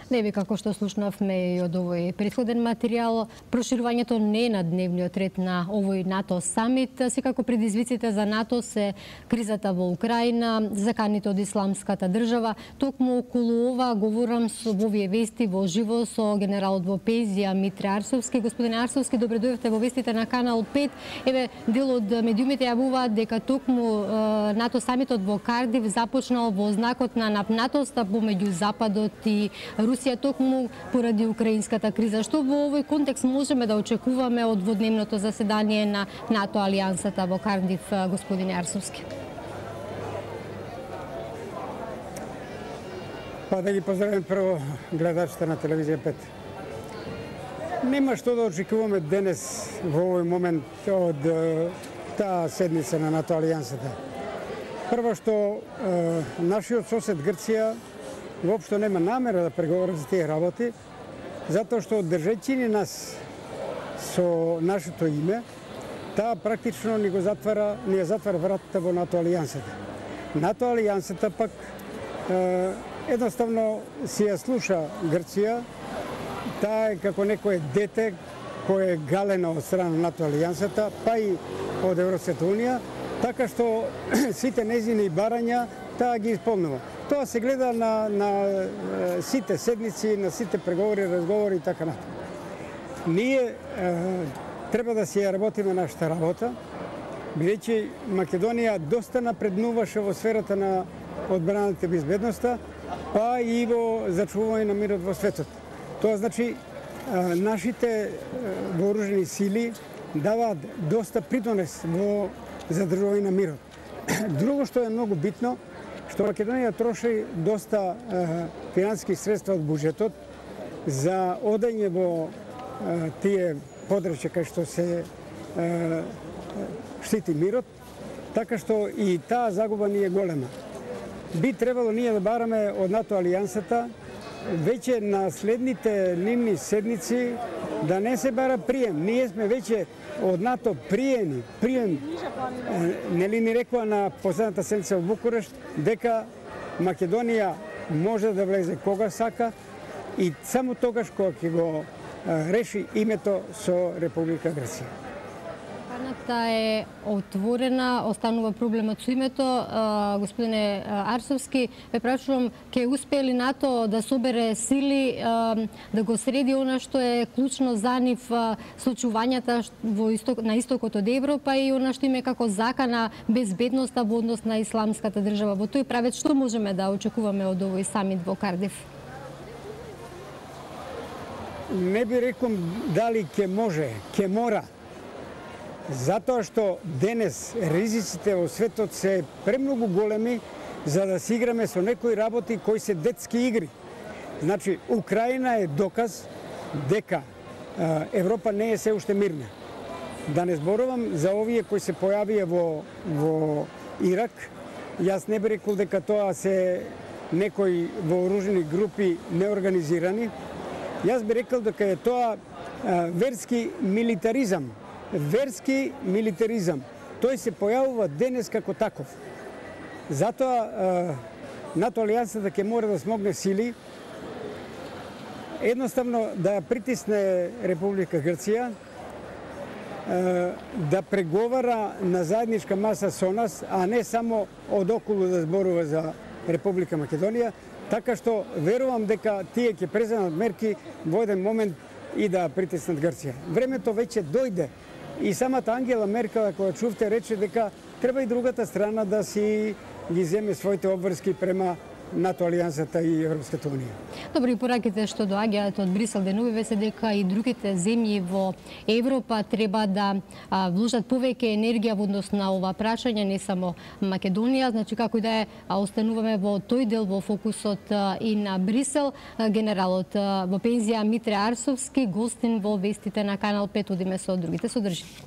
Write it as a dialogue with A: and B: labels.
A: Не би како што слушнавме и од овој претходен материјал, проширувањето не е на дневниот ред на овој НАТО самит. Секако предизвиците за НАТО се кризата во Украина, заканите од Исламската држава. Токму околу ова говорам во овие вести во живо со генералот во пензија Митре Арсовски. Господине Арсовски, добре дојдовте во вестите на Канал 5. Еве, дел од медиумите јавуваат дека токму НАТО самитот во Кардив започнал во знакот на напнатоста помеѓу Западот и Русија токму поради украинската криза. Што во овој контекст можеме да очекуваме од дводневното заседание на НАТО алијансата во Кардив, господине Арсовски?
B: Па да ги поздравим прво гледачите на телевизија 5. Нема што да очекуваме денес во овој момент од таа седница на НАТО алијансата. Прво што нашиот сосед Грција воопшто нема намера да преговара за тие работи, затоа што држејќи нас со нашето име, таа практично ни ја затвара вратата во НАТО алијансата. НАТО алијансата пак едноставно си ја слуша Грција, таа е како некое дете кое е галено од страна на НАТО алијансата, па и од Европската унија, така што сите незини барања таа ги исполнува. Тоа се гледа на сите седници, на сите преговори, разговори и така натаму. Ние треба да си ја работиме нашата работа, бидејќи Македонија доста напреднуваше во сферата на одбраната и безбедноста, па и во зачувување на мирот во светот. Тоа значи нашите вооружени сили даваат доста придонес во задржување на мирот. Друго што е многу битно, што Македонија троши доста финансиски средства од буџетот за одење во тие подрачја кај што се штити мирот, така што и таа загуба ни е голема. Би требало ние да бараме од НАТО алијансата веќе на следните нивни седници да не се бара прием. Ние сме веќе од НАТО прием нели ни рекоа на последната седница во Букурешт дека Македонија може да влезе кога сака и само тогаш кога ќе го реши името со Република Грција.
A: Каната е отворена, останува проблемот со името. Господине Арсовски, ве прашувам, ќе успее ли НАТО да собере сили, да го среди она што е клучно за нив, случувањата на истокот од Европа и она што име како закана безбедноста во однос на Исламската држава? Во тој правец што можеме да очекуваме од овој самит во Кардив?
B: Не би реком дали ќе може, ќе мора. Затоа што денес ризиците во светот се премногу големи за да си играме со некои работи кои се детски игри. Значи, Украина е доказ дека Европа не е се уште мирна. Да не зборувам за овие кои се појавија во Ирак. Јас не би рекол дека тоа се некои вооружени групи неорганизирани. Јас би рекол дека е тоа верски милитаризам. Верски милитаризам. Тој се појавува денес како таков. Затоа НАТО алијансата ќе мора да смогне сили едноставно да притисне Република Грција, да преговара на заедничка маса со нас, а не само од околу да зборува за Република Македонија, така што верувам дека тие ќе преземат мерки во еден момент и да притиснат Грција. Времето веќе дојде и самата Ангела Меркел, која чувте, рече дека треба и другата страна да си ги земе своите обврски према НАТО алијансата и Европската унија.
A: Добро, и пораките што доаѓаат од Брисел денувиве се дека и другите земји во Европа треба да вложат повеќе енергија во однос на ова прашање, не само Македонија. Значи, како и да е, остануваме во тој дел во фокусот и на Брисел. Генералот во пензија Митре Арсовски, гостин во вестите на Канал 5, одиме со другите содржини.